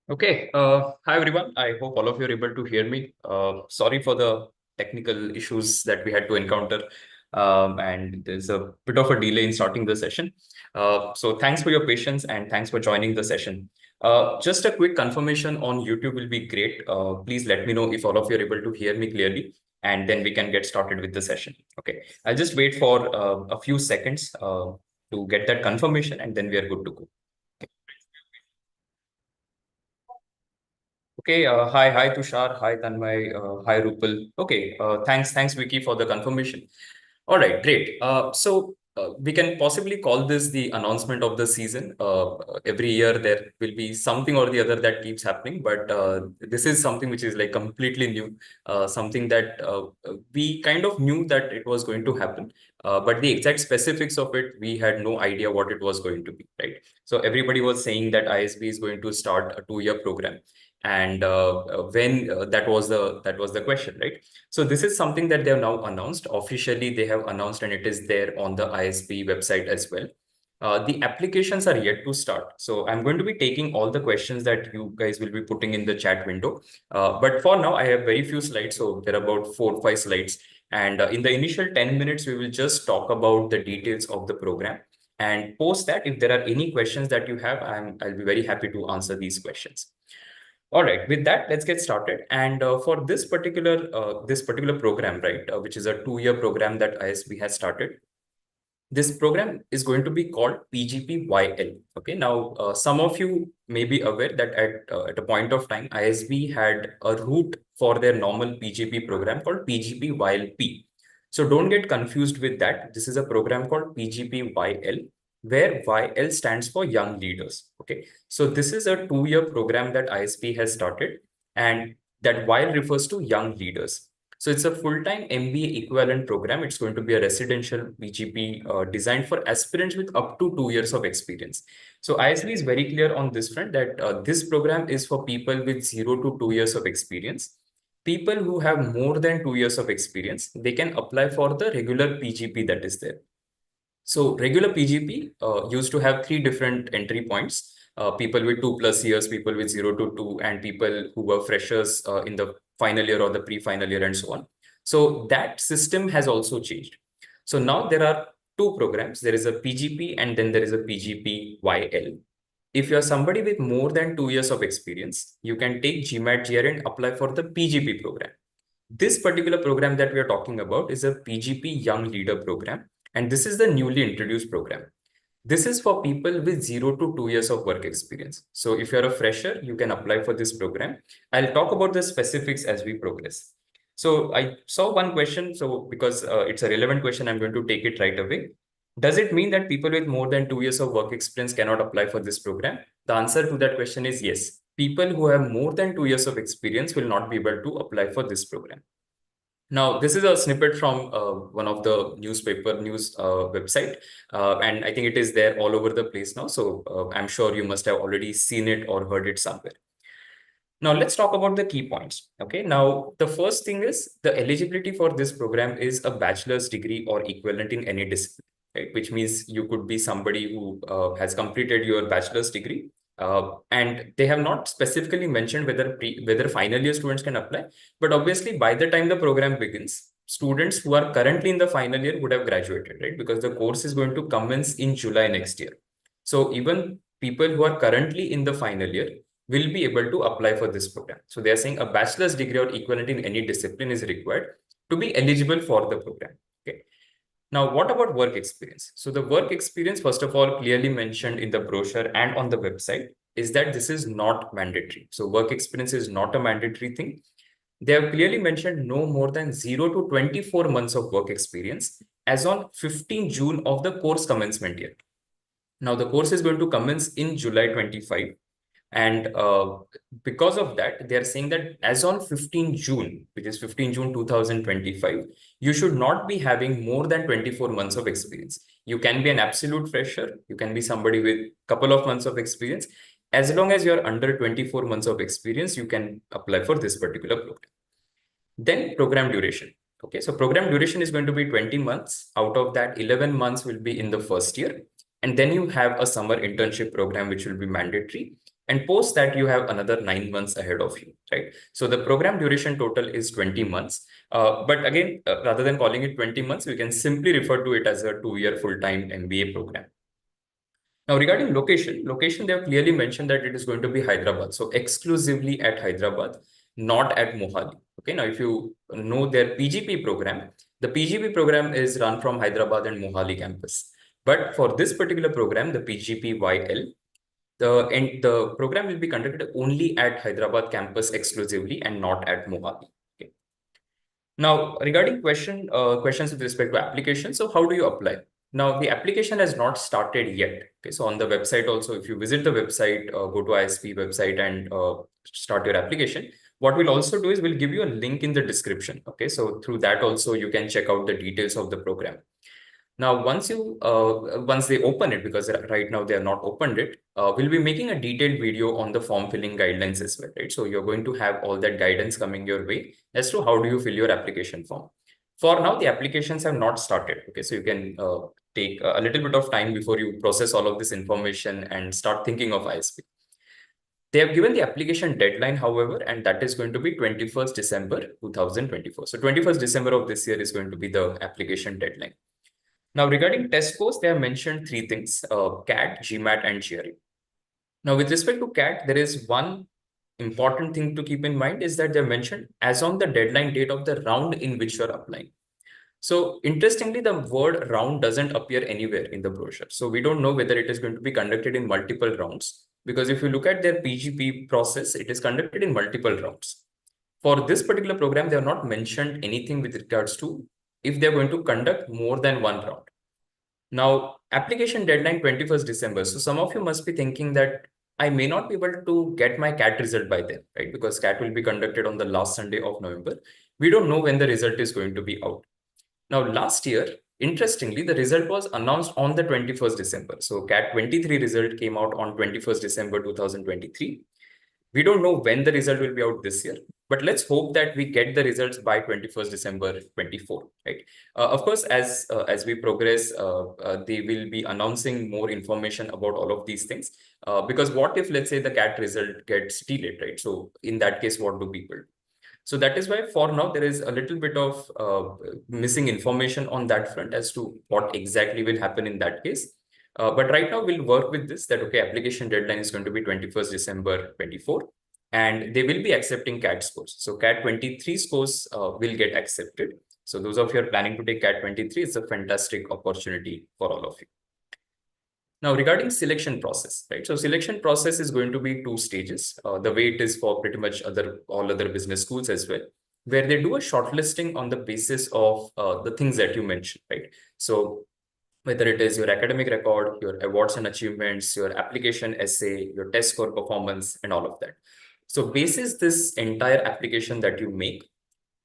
Okay. Hi, everyone. I hope all of you are able to hear me. Sorry for the technical issues that we had to encounter. And there's a bit of a delay in starting the session. So thanks for your patience and thanks for joining the session. Just a quick confirmation on YouTube will be great. Please let me know if all of you are able to hear me clearly, and then we can get started with the session. Okay. I'll just wait for a few seconds to get that confirmation, and then we are good to go. Okay, hi Tushar, hi Tanmay, hi Rupal. Okay, thanks Vicky for the confirmation. All right, great. So we can possibly call this the announcement of the season. Every year there will be something or the other that keeps happening, but this is something which is like completely new, something that we kind of knew that it was going to happen, but the exact specifics of it, we had no idea what it was going to be, right? So everybody was saying that ISB is going to start a 2-year program, and when that was the question, right? So this is something that they have now announced. Officially, they have announced, and it is there on the ISB website as well. The applications are yet to start. So I'm going to be taking all the questions that you guys will be putting in the chat window. But for now, I have very few slides. So there are about 4 or 5 slides. And in the initial 10 minutes, we will just talk about the details of the program. And post that, if there are any questions that you have, I'll be very happy to answer these questions. All right, with that, let's get started. And for this particular program, right, which is a 2-year program that ISB has started, this program is going to be called PGPYL. Okay, now some of you may be aware that at a point of time, ISB had a route for their normal PGP program called PGPYLP. So don't get confused with that. This is a program called PGPYL, where YL stands for Young Leaders. Okay, so this is a 2-year program that ISB has started, and that YL refers to Young Leaders. So it's a full-time MBA equivalent program. It's going to be a residential PGP designed for aspirants with up to 2 years of experience. So ISB is very clear on this front that this program is for people with 0 to 2 years of experience. People who have more than 2 years of experience, they can apply for the regular PGP that is there. So regular PGP used to have 3 different entry points. People with 2+ years, people with 0 to 2, and people who were freshers in the final year or the pre-final year and so on. So that system has also changed. So now there are 2 programs. There is a PGP and then there is a PGPYL. If you are somebody with more than 2 years of experience, you can take GMAT GR and apply for the PGP program. This particular program that we are talking about is a PGP Young Leader program, and this is the newly introduced program. This is for people with 0 to 2 years of work experience. So if you're a fresher, you can apply for this program. I'll talk about the specifics as we progress. So I saw one question. So because it's a relevant question, I'm going to take it right away. Does it mean that people with more than 2 years of work experience cannot apply for this program? The answer to that question is yes. People who have more than 2 years of experience will not be able to apply for this program. Now, this is a snippet from one of the newspaper news website, and I think it is there all over the place now. So I'm sure you must have already seen it or heard it somewhere. Now, let's talk about the key points. Okay, now the first thing is the eligibility for this program is a bachelor's degree or equivalent in any discipline, right? Which means you could be somebody who has completed your bachelor's degree. And they have not specifically mentioned whether final year students can apply, but obviously by the time the program begins, students who are currently in the final year would have graduated, right? Because the course is going to commence in July next year. So even people who are currently in the final year will be able to apply for this program. So they are saying a bachelor's degree or equivalent in any discipline is required to be eligible for the program. Okay. Now, what about work experience? So the work experience, first of all, clearly mentioned in the brochure and on the website is that this is not mandatory. So work experience is not a mandatory thing. They have clearly mentioned no more than 0 to 24 months of work experience as on 15 June of the course commencement year. Now, the course is going to commence in July 25. And because of that, they are saying that as on 15 June, which is 15 June 2025, you should not be having more than 24 months of experience. You can be an absolute fresher. You can be somebody with a couple of months of experience. As long as you're under 24 months of experience, you can apply for this particular program. Then program duration. Okay, so program duration is going to be 20 months. Out of that, 11 months will be in the first year. And then you have a summer internship program, which will be mandatory. And post that, you have another 9 months ahead of you, right? So the program duration total is 20 months. But again, rather than calling it 20 months, we can simply refer to it as a 2-year full-time MBA program. Now, regarding location, they have clearly mentioned that it is going to be Hyderabad. So exclusively at Hyderabad, not at Mohali. Okay. Now, if you know their PGP program, the PGP program is run from Hyderabad and Mohali campus. But for this particular program, the PGPYL, the program will be conducted only at Hyderabad campus exclusively and not at Mohali. Okay. Now, regarding questions with respect to application, so how do you apply? Now, the application has not started yet. Okay, so on the website also, if you visit the website, go to ISB website and start your application. What we'll also do is we'll give you a link in the description. Okay, so through that also you can check out the details of the program. Now, once they open it, because right now they are not opened it, we'll be making a detailed video on the form filling guidelines as well, right? So you're going to have all that guidance coming your way as to how do you fill your application form. For now, the applications have not started. Okay, so you can take a little bit of time before you process all of this information and start thinking of ISP. They have given the application deadline, however, and that is going to be 21st December 2024. So 21st December of this year is going to be the application deadline. Now, regarding test scores, they have mentioned three things, CAT, GMAT, and GRE. Now, with respect to CAT, there is one important thing to keep in mind is that they mentioned as on the deadline date of the round in which you're applying. So interestingly, the word round doesn't appear anywhere in the brochure. So we don't know whether it is going to be conducted in multiple rounds, because if you look at their PGP process, it is conducted in multiple rounds. For this particular program, they have not mentioned anything with regards to if they're going to conduct more than one round. Now, application deadline 21st December. So some of you must be thinking that I may not be able to get my CAT result by then, right? Because CAT will be conducted on the last Sunday of November. We don't know when the result is going to be out. Now, last year, interestingly, the result was announced on the 21st December. So CAT 23 result came out on 21st December 2023. We don't know when the result will be out this year, but let's hope that we get the results by 21st December 24, right? Of course, as we progress, they will be announcing more information about all of these things. Because what if, let's say, the CAT result gets delayed, right? So in that case, what do people do? So that is why for now, there is a little bit of missing information on that front as to what exactly will happen in that case. But right now, we'll work with this that, okay, application deadline is going to be 21st December 24, and they will be accepting CAT scores. So CAT 23 scores will get accepted. So those of you who are planning to take CAT 23, it's a fantastic opportunity for all of you. Now, regarding selection process, right? So selection process is going to be 2 stages, the way it is for pretty much all other business schools as well, where they do a shortlisting on the basis of the things that you mentioned, right? So whether it is your academic record, your awards and achievements, your application essay, your test score performance, and all of that. So basis this entire application that you make,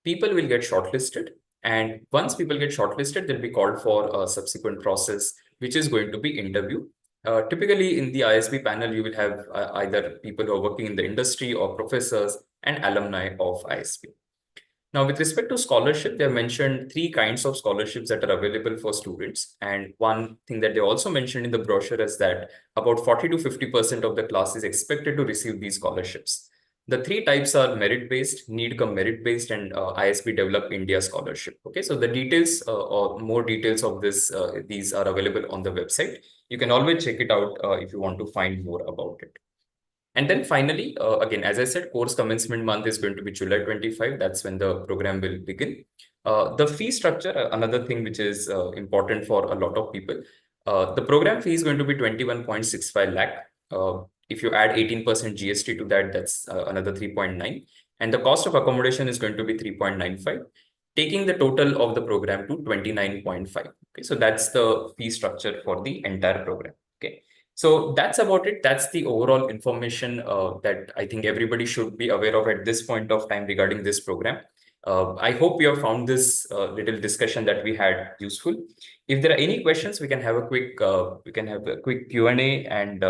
people will get shortlisted. And once people get shortlisted, they'll be called for a subsequent process, which is going to be interview. Typically in the ISB panel, you will have either people who are working in the industry or professors and alumni of ISB. Now, with respect to scholarship, they have mentioned 3 kinds of scholarships that are available for students. And one thing that they also mentioned in the brochure is that about 40 to 50% of the class is expected to receive these scholarships. The 3 types are merit-based, need-cum merit-based, and ISB Develop India Scholarship. Okay, so the details or more details of these are available on the website. You can always check it out if you want to find more about it. And then finally, again, as I said, course commencement month is going to be July 25. That's when the program will begin. The fee structure, another thing which is important for a lot of people. The program fee is going to be 21.65 lakh. If you add 18% GST to that, that's another 3.9. And the cost of accommodation is going to be 3.95, taking the total of the program to 29.5. Okay, so that's the fee structure for the entire program. Okay. So that's about it. That's the overall information that I think everybody should be aware of at this point of time regarding this program. I hope you have found this little discussion that we had useful. If there are any questions, we can have a quick Q&A, and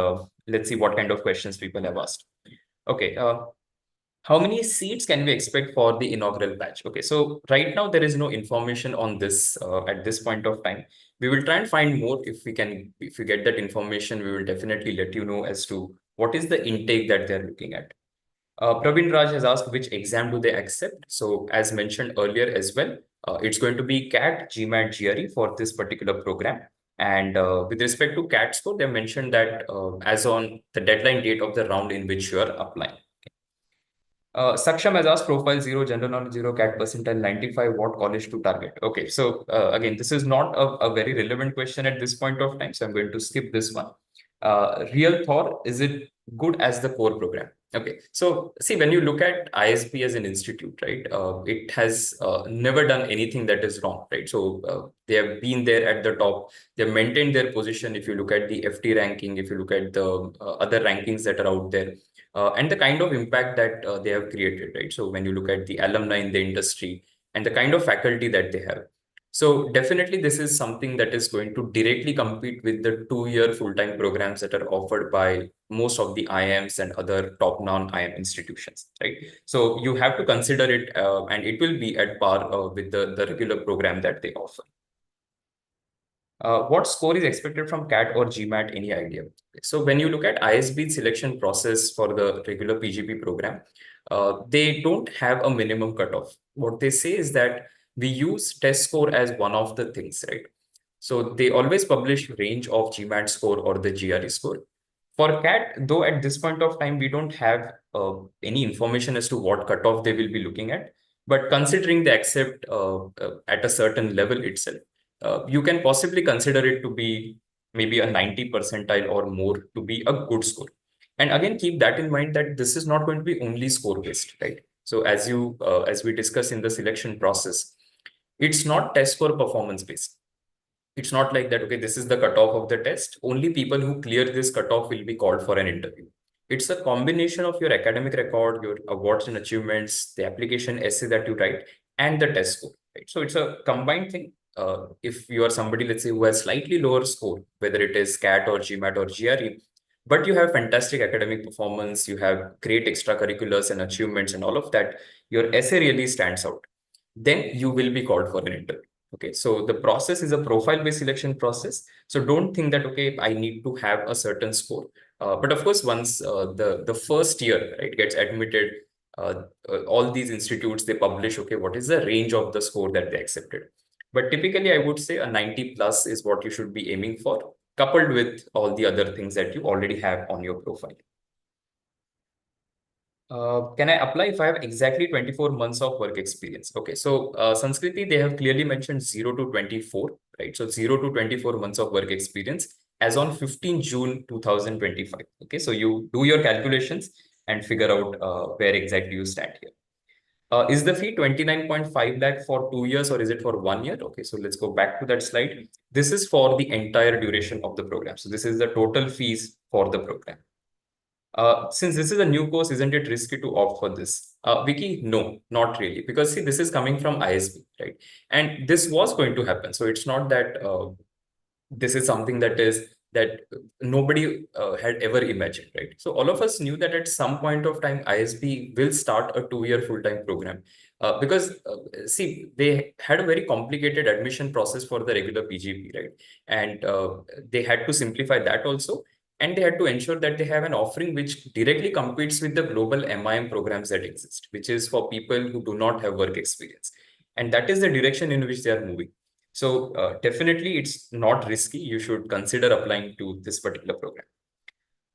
let's see what kind of questions people have asked. Okay. How many seats can we expect for the inaugural batch? Okay, so right now there is no information on this at this point of time. We will try and find more if we can. If we get that information, we will definitely let you know as to what is the intake that they're looking at? Praveen Raj has asked which exam do they accept. So as mentioned earlier as well, it's going to be CAT, GMAT, GRE for this particular program. And with respect to CAT score, they mentioned that as on the deadline date of the round in which you are applying. Saksham has asked profile 0, general knowledge 0, CAT percentile 95, what college to target? Okay, so again, this is not a very relevant question at this point of time, so I'm going to skip this one. Real Thor, is it good as the core program? Okay, so see, when you look at ISB as an institute, right, it has never done anything that is wrong, right? So they have been there at the top. They've maintained their position. If you look at the FT ranking, if you look at the other rankings that are out there, and the kind of impact that they have created, right? So when you look at the alumni in the industry and the kind of faculty that they have, so definitely this is something that is going to directly compete with the 2-year full-time programs that are offered by most of the IIMs and other top non-IIM institutions, right? So you have to consider it, and it will be at par with the regular program that they offer. What score is expected from CAT or GMAT? Any idea? So when you look at ISB selection process for the regular PGP program, they don't have a minimum cutoff. What they say is that we use test score as one of the things, right? So they always publish range of GMAT score or the GRE score. For CAT, though at this point of time, we don't have any information as to what cutoff they will be looking at. But considering they accept at a certain level itself, you can possibly consider it to be maybe a 90 percentile or more to be a good score. And again, keep that in mind that this is not going to be only score based, right? So as we discussed in the selection process, it's not test score performance based. It's not like that, okay, this is the cutoff of the test. Only people who clear this cutoff will be called for an interview. It's a combination of your academic record, your awards and achievements, the application essay that you write, and the test score, right? So it's a combined thing. If you are somebody, let's say, who has slightly lower score, whether it is CAT or GMAT or GRE, but you have fantastic academic performance, you have great extracurriculars and achievements and all of that, your essay really stands out, then you will be called for an interview. Okay, so the process is a profile-based selection process. So don't think that, okay, I need to have a certain score. But of course, once the first year, right, gets admitted, all these institutes, they publish, okay, what is the range of the score that they accepted. But typically, I would say a 90 plus is what you should be aiming for, coupled with all the other things that you already have on your profile. Can I apply if I have exactly 24 months of work experience? Okay, so Sanskriti, they have clearly mentioned 0 to 24, right? So 0 to 24 months of work experience as on 15 June 2025. Okay, so you do your calculations and figure out where exactly you stand here. Is the fee 29.5 lakh for 2 years or is it for 1 year? Okay, so let's go back to that slide. This is for the entire duration of the program. So this is the total fees for the program. Since this is a new course, isn't it risky to opt for this? Vicky, no, not really. Because see, this is coming from ISB, right? And this was going to happen. So it's not that this is something that nobody had ever imagined, right? So all of us knew that at some point of time, ISB will start a 2-year full-time program. Because see, they had a very complicated admission process for the regular PGP, right? And they had to simplify that also. And they had to ensure that they have an offering which directly competes with the global MIM programs that exist, which is for people who do not have work experience. And that is the direction in which they are moving. So definitely it's not risky. You should consider applying to this particular program.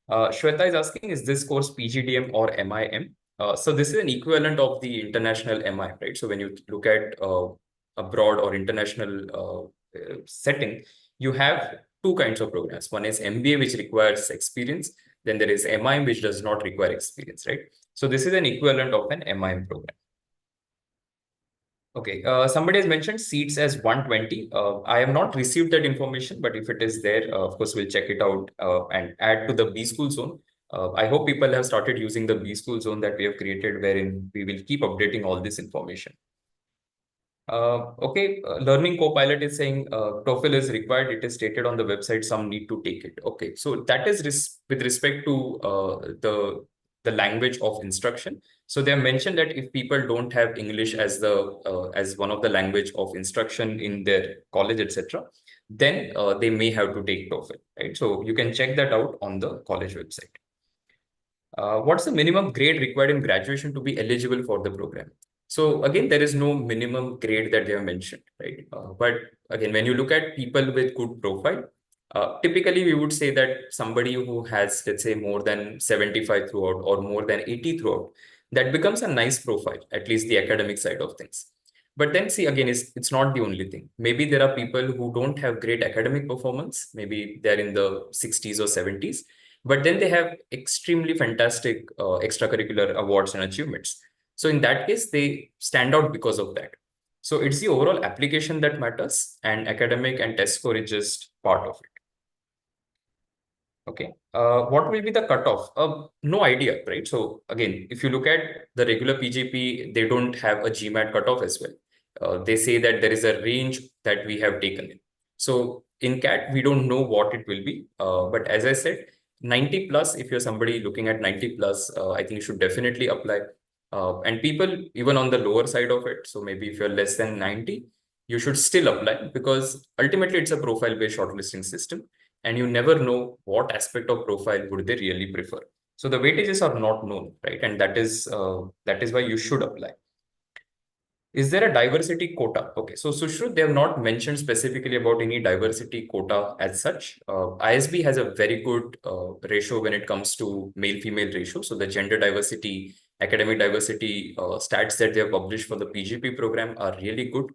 Shweta is asking, is this course PGDM or MIM? So this is an equivalent of the international MIM, right? So when you look at abroad or international setting, you have two kinds of programs. One is MBA, which requires experience. Then there is MIM, which does not require experience, right? So this is an equivalent of an MIM program. Okay, somebody has mentioned seats as 120. I have not received that information, but if it is there, of course, we'll check it out and add to the B school zone. I hope people have started using the B school zone that we have created, wherein we will keep updating all this information. Okay, Learning Copilot is saying TOEFL is required. It is stated on the website, some need to take it. Okay, so that is with respect to the language of instruction. So they have mentioned that if people don't have English as the as one of the language of instruction in their college, etc., then they may have to take TOEFL, right? So you can check that out on the college website. What's the minimum grade required in graduation to be eligible for the program? So again, there is no minimum grade that they have mentioned, right? But again, when you look at people with good profile, typically we would say that somebody who has, let's say, more than 75 throughout or more than 80 throughout, that becomes a nice profile, at least the academic side of things. But then see, again, it's not the only thing. Maybe there are people who don't have great academic performance. Maybe they're in the 60s or 70s, but then they have extremely fantastic extracurricular awards and achievements. So in that case, they stand out because of that. So it's the overall application that matters, and academic and test score is just part of it. Okay. What will be the cutoff? No idea, right? So again, if you look at the regular PGP, they don't have a GMAT cutoff as well. They say that there is a range that we have taken in. So in CAT, we don't know what it will be. But as I said, 90 plus, if you're somebody looking at 90 plus, I think you should definitely apply. And people, even on the lower side of it, so maybe if you're less than 90, you should still apply, because ultimately it's a profile-based shortlisting system, and you never know what aspect of profile would they really prefer. So the weightages are not known, right? And that is why you should apply. Is there a diversity quota? Okay, so Sushruth, they have not mentioned specifically about any diversity quota as such. ISB has a very good ratio when it comes to male-female ratio. So the gender diversity, academic diversity stats that they have published for the PGP program are really good.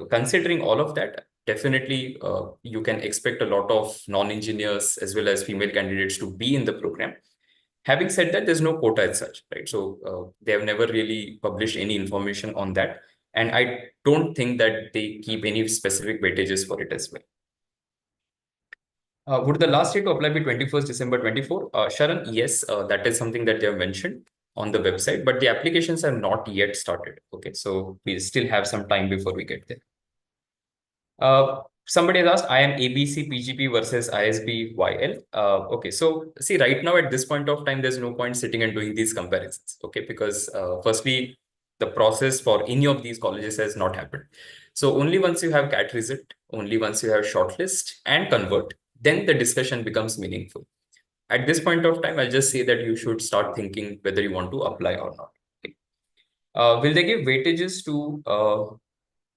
Considering all of that, definitely you can expect a lot of non-engineers as well as female candidates to be in the program. Having said that, there's no quota as such, right? So they have never really published any information on that. And I don't think that they keep any specific weightages for it as well. Would the last date to apply be 21st December 24? Sharon, yes, that is something that they have mentioned on the website, but the applications are not yet started. Okay, so we still have some time before we get there. Somebody has asked, I am ABC PGP versus ISB YL. Okay, so see, right now at this point of time, there's no point sitting and doing these comparisons. Okay, because firstly, the process for any of these colleges has not happened. So only once you have CAT result, only once you have shortlist and convert, then the discussion becomes meaningful. At this point of time, I'll just say that you should start thinking whether you want to apply or not. Okay. Will they give weightages to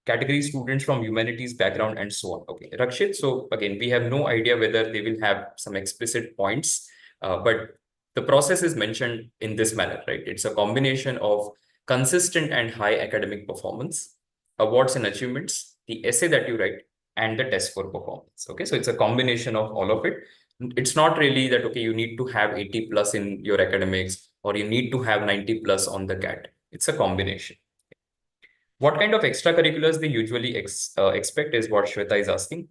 category students from humanities background and so on? Okay, Rakshit, so again, we have no idea whether they will have some explicit points, but the process is mentioned in this manner, right? It's a combination of consistent and high academic performance, awards and achievements, the essay that you write, and the test score performance. Okay, so it's a combination of all of it. It's not really that, okay, you need to have 80 plus in your academics or you need to have 90 plus on the CAT. It's a combination. What kind of extracurriculars they usually expect is what Shweta is asking.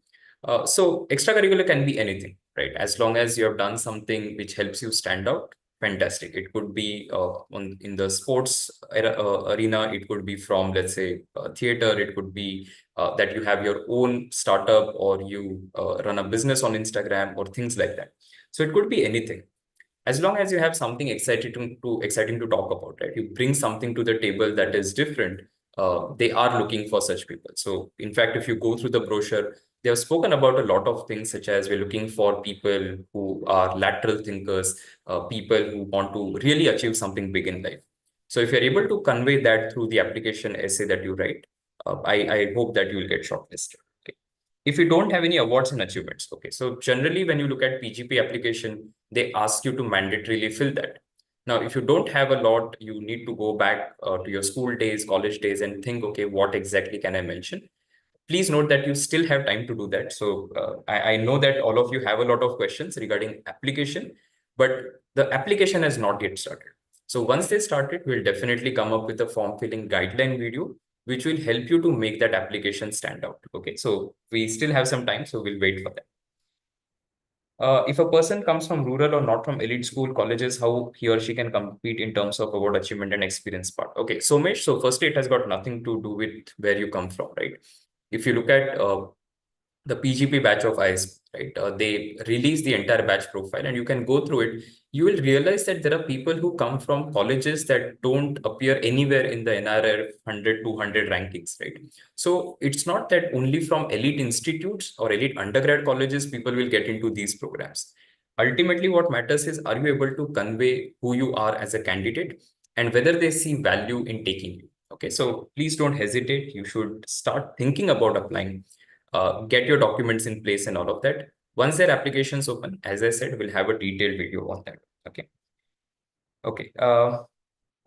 So extracurricular can be anything, right? As long as you have done something which helps you stand out, fantastic. It could be in the sports arena. It could be from, let's say, theater. It could be that you have your own startup or you run a business on Instagram or things like that. So it could be anything. As long as you have something exciting to talk about, right? You bring something to the table that is different. They are looking for such people. So in fact, if you go through the brochure, they have spoken about a lot of things, such as we're looking for people who are lateral thinkers, people who want to really achieve something big in life. So if you're able to convey that through the application essay that you write, I hope that you will get shortlisted. Okay. If you don't have any awards and achievements, okay. So generally, when you look at PGP application, they ask you to mandatorily fill that. Now, if you don't have a lot, you need to go back to your school days, college days, and think, okay, what exactly can I mention? Please note that you still have time to do that. So I know that all of you have a lot of questions regarding application, but the application has not yet started. So once they started, we'll definitely come up with a form filling guideline video, which will help you to make that application stand out. Okay, so we still have some time, so we'll wait for that. If a person comes from rural or not from elite school colleges, how he or she can compete in terms of award achievement and experience part? Okay, Somesh, so firstly, it has got nothing to do with where you come from, right? If you look at the PGP batch of ISB, right? They release the entire batch profile and you can go through it. You will realize that there are people who come from colleges that don't appear anywhere in the NRF 100, 200 rankings, right? So it's not that only from elite institutes or elite undergrad colleges, people will get into these programs. Ultimately, what matters is, are you able to convey who you are as a candidate and whether they see value in taking you? Okay, so please don't hesitate. You should start thinking about applying, get your documents in place and all of that. Once their applications open, as I said, we'll have a detailed video on that. Okay. Okay. All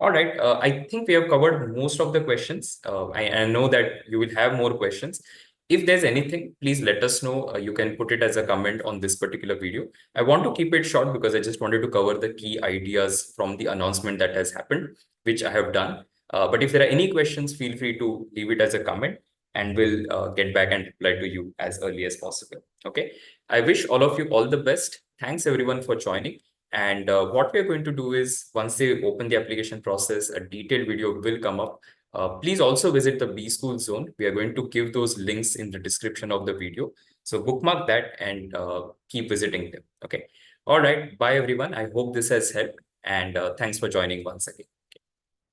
right. I think we have covered most of the questions. I know that you will have more questions. If there's anything, please let us know. You can put it as a comment on this particular video. I want to keep it short because I just wanted to cover the key ideas from the announcement that has happened, which I have done. But if there are any questions, feel free to leave it as a comment and we'll get back and reply to you as early as possible. Okay. I wish all of you all the best. Thanks everyone for joining. And what we're going to do is, once they open the application process, a detailed video will come up. Please also visit the B School zone. We are going to give those links in the description of the video. So bookmark that and keep visiting them. Okay. All right. Bye, everyone. I hope this has helped. And thanks for joining once again.